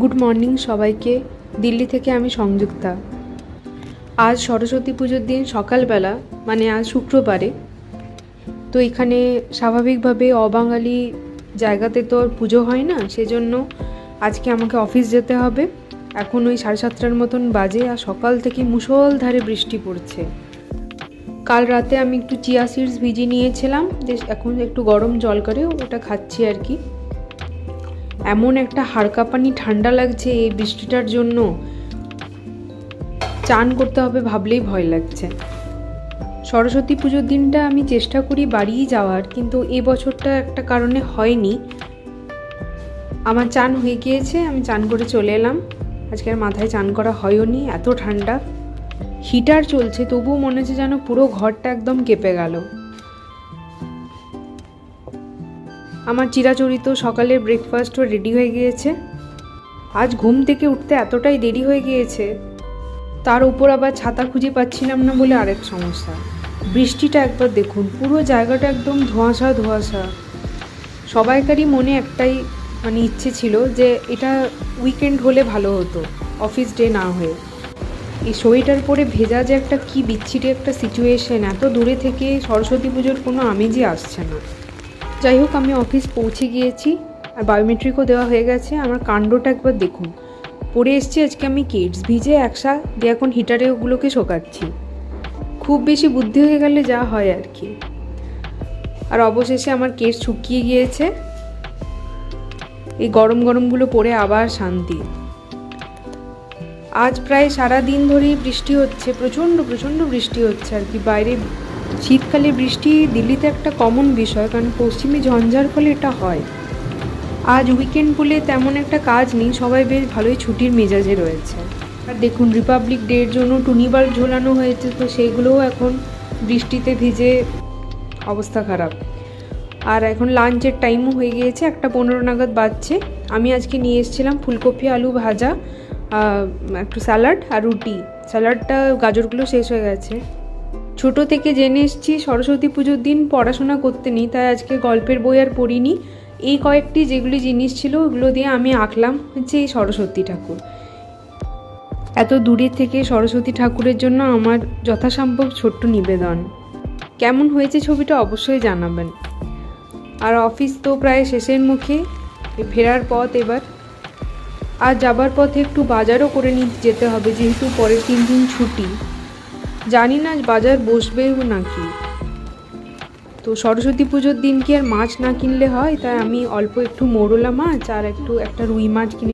Good morning সবাইকে। দিল্লি থেকে আমি সংযুক্তা। আজ সরস্বতী পুজোর দিন সকালবেলা, মানে আজ শুক্রবারে, তো এখানে স্বাভাবিকভাবে অবাঙালি জায়গাতে তো আর পুজো হয় না, সেজন্য আজকে আমাকে অফিস যেতে হবে। এখন ওই 7:30টার মতন বাজে, আর সকাল থেকে মুষলধারে বৃষ্টি পড়ছে। কাল রাতে আমি একটু চিয়া সিডস ভিজিয়ে নিয়েছিলাম, যে এখন একটু গরম জল করে ওটা খাচ্ছি আর কি। এমন একটা হাড়কাঁপানি ঠান্ডা লাগছে এই বৃষ্টিটার জন্য, চান করতে হবে ভাবলেই ভয় লাগছে। সরস্বতী পুজোর দিনটা আমি চেষ্টা করি বাড়িই যাওয়ার, কিন্তু এবছরটা একটা কারণে হয়নি। আমার চান হয়ে গিয়েছে, আমি চান করে চলে এলাম। আজকে আর মাথায় চান করা হয়নি, এত ঠান্ডা। হিটার চলছে, তবুও মনে হচ্ছে যেন পুরো ঘরটা একদম কেঁপে গেল। আমার চিরাচরিত সকালের ব্রেকফাস্টও রেডি হয়ে গিয়েছে। আজ ঘুম থেকে উঠতে এতটাই দেরি হয়ে গিয়েছে, তার উপর আবার ছাতা খুঁজে পাচ্ছিলাম না বলে আরেক সমস্যা। বৃষ্টিটা একবার দেখুন, পুরো জায়গাটা একদম ধোঁয়াশা ধোঁয়াশা। সবাইকারই মনে একটাই ইচ্ছে ছিল যে এটা উইকেন্ড হলে ভালো হতো, অফিস ডে না হয়ে। এই সোয়েটার পরে ভেজা যে একটা কি বিচ্ছিরি একটা সিচুয়েশন, এত দূরে থেকে সরস্বতী পুজোর কোনো আমেজই আসছে না। যাই হোক, আমি অফিস পৌঁছে গিয়েছি, আর বায়োমেট্রিকও দেওয়া হয়ে গেছে। আমার কাণ্ডটা একবার দেখুন, পরে এসছি আজকে আমি কিডস ভিজে একসা দিয়ে এখন হিটারে ওগুলোকে শোকাচ্ছি। খুব বেশি বুদ্ধি হয়ে গেলে যা হয় আর কি। আর অবশেষে আমার কেস শুকিয়ে গিয়েছে। এই গরম গরমগুলো পরে আবার শান্তি। আজ প্রায় সারা দিন ধরেই বৃষ্টি হচ্ছে, প্রচণ্ড প্রচণ্ড বৃষ্টি হচ্ছে আর কি। বাইরে শীতকালে বৃষ্টি দিল্লিতে একটা কমন বিষয়, কারণ পশ্চিমী ঝঞ্ঝার ফলে এটা হয়। আজ উইকেন্ড বলে তেমন একটা কাজ নেই, সবাই বেশ ভালোই ছুটির মেজাজে রয়েছে। আর দেখুন, রিপাবলিক ডের জন্য টুনি বাল্ব ঝোলানো হয়েছে, তো সেগুলোও এখন বৃষ্টিতে ভিজে অবস্থা খারাপ। আর এখন লাঞ্চের টাইমও হয়ে গিয়েছে, 1:15 নাগাদ বাজছে। আমি আজকে নিয়ে এসেছিলাম ফুলকপি আলু ভাজা, একটু স্যালাড আর রুটি। স্যালাডটা গাজরগুলো শেষ হয়ে গেছে। ছোট থেকে জেনে এসেছি সরস্বতী পুজোর দিন পড়াশোনা করতে নেই, তাই আজকে গল্পের বই আর পড়িনি। এই কয়েকটি যেগুলি জিনিস ছিল ওগুলো দিয়ে আমি আঁকলাম হচ্ছে এই সরস্বতী ঠাকুর। এত দূরে থেকে সরস্বতী ঠাকুরের জন্য আমার যথাসম্ভব ছোট্ট নিবেদন। কেমন হয়েছে ছবিটা অবশ্যই জানাবেন। আর অফিস তো প্রায় শেষের মুখে, ফেরার পথ এবার। আর যাবার পথে একটু বাজারও করে যেতে হবে, যেহেতু পরের 3 দিন ছুটি। জানি না বাজার বসবেও নাকি। তো সরস্বতী পুজোর দিন কি আর মাছ না কিনলে হয়, তাই আমি অল্প একটু মোরলা মাছ আর একটা রুই মাছ কিনে